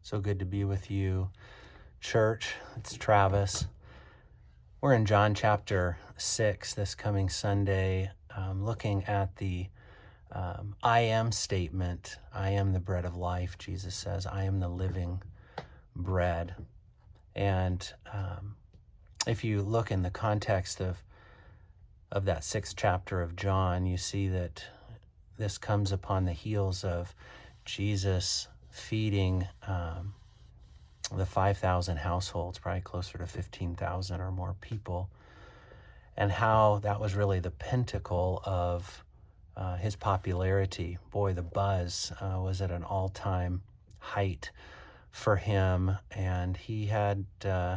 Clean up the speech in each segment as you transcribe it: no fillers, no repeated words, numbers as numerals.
So good to be with you, church. It's Travis. We're in John chapter 6 this coming Sunday, looking at the I am statement. I am the bread of life. Jesus says, I am the living bread. And if you look in the context of that 6th chapter of John, you see that this comes upon the heels of Jesus feeding the 5,000 households, probably closer to 15,000 or more people, and how that was really the pinnacle of his popularity. Boy, the buzz was at an all-time height for him, and he had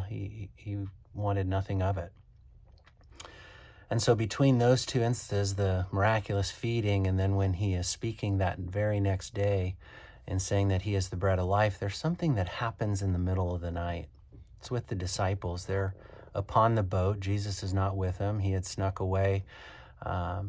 he wanted nothing of it. And so between those two instances, the miraculous feeding, and then when he is speaking that very next day and saying that he is the bread of life, there's something that happens in the middle of the night. It's with the disciples. They're upon the boat. Jesus is not with them. He had snuck away to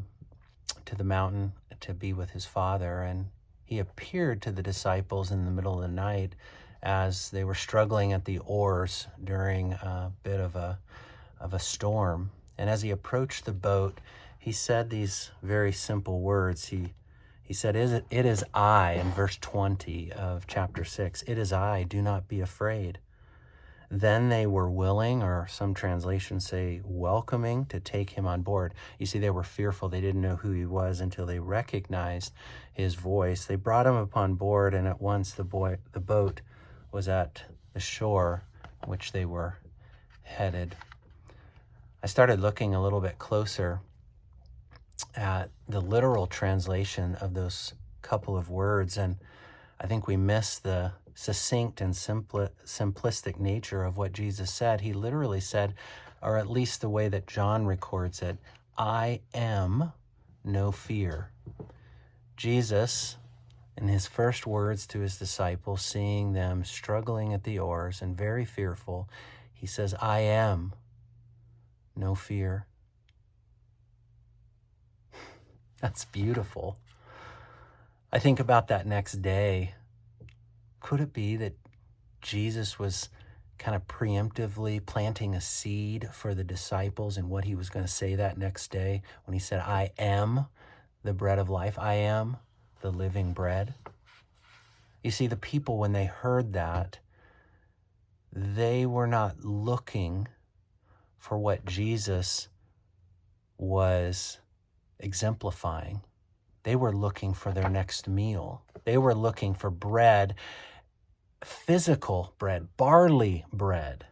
the mountain to be with his Father, and he appeared to the disciples in the middle of the night as they were struggling at the oars during a bit of a storm. And as he approached the boat, he said these very simple words. He said, it is I, in verse 20 of chapter 6, it is I, do not be afraid. Then they were willing, or some translations say welcoming, to take him on board. You see, they were fearful. They didn't know who he was until they recognized his voice. They brought him upon board, and at once the boat was at the shore, which they were headed. I started looking a little bit closer at the literal translation of those couple of words, and I think we miss the succinct and simplistic nature of what Jesus said. He literally said, or at least the way that John records it, I am no fear. Jesus, in his first words to his disciples, seeing them struggling at the oars and very fearful, he says, I am no fear. That's beautiful. I think about that next day. Could it be that Jesus was kind of preemptively planting a seed for the disciples and what he was going to say that next day when he said, I am the bread of life. I am the living bread. You see, the people, when they heard that, they were not looking for what Jesus was exemplifying. They were looking for their next meal. They were looking for bread, physical bread, barley bread.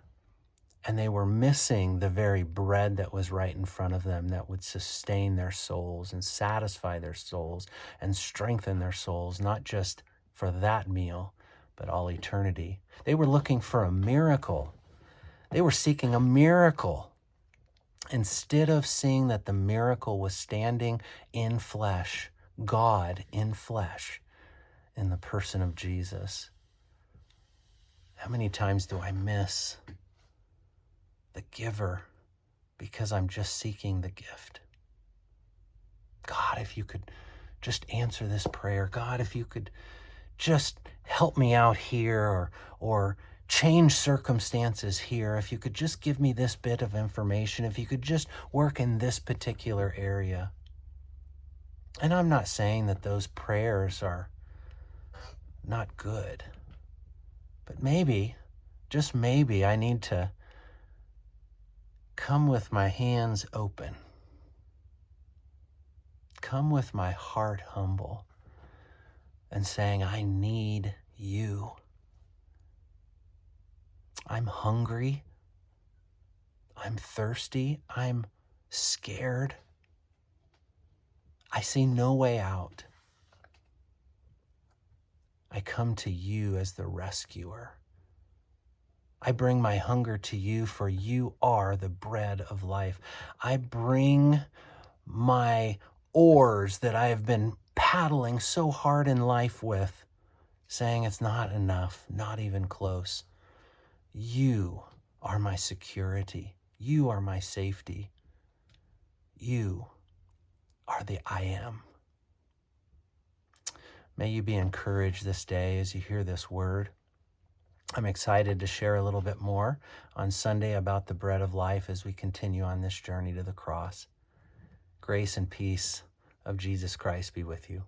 And they were missing the very bread that was right in front of them that would sustain their souls and satisfy their souls and strengthen their souls, not just for that meal, but all eternity. They were looking for a miracle. They were seeking a miracle instead of seeing that the miracle was standing in flesh, God in flesh, in the person of Jesus. How many times do I miss the giver because I'm just seeking the gift? God, if you could just answer this prayer. God, if you could just help me out here or change circumstances here. If you could just give me this bit of information. If you could just work in this particular area. And I'm not saying that those prayers are not good. But maybe, just maybe, I need to come with my hands open. Come with my heart humble and saying, I need you. I'm hungry. I'm thirsty. I'm scared. I see no way out. I come to you as the rescuer. I bring my hunger to you, for you are the bread of life. I bring my oars that I have been paddling so hard in life with, saying it's not enough, not even close. You are my security. You are my safety. You are the I am. May you be encouraged this day as you hear this word. I'm excited to share a little bit more on Sunday about the bread of life as we continue on this journey to the cross. Grace and peace of Jesus Christ be with you.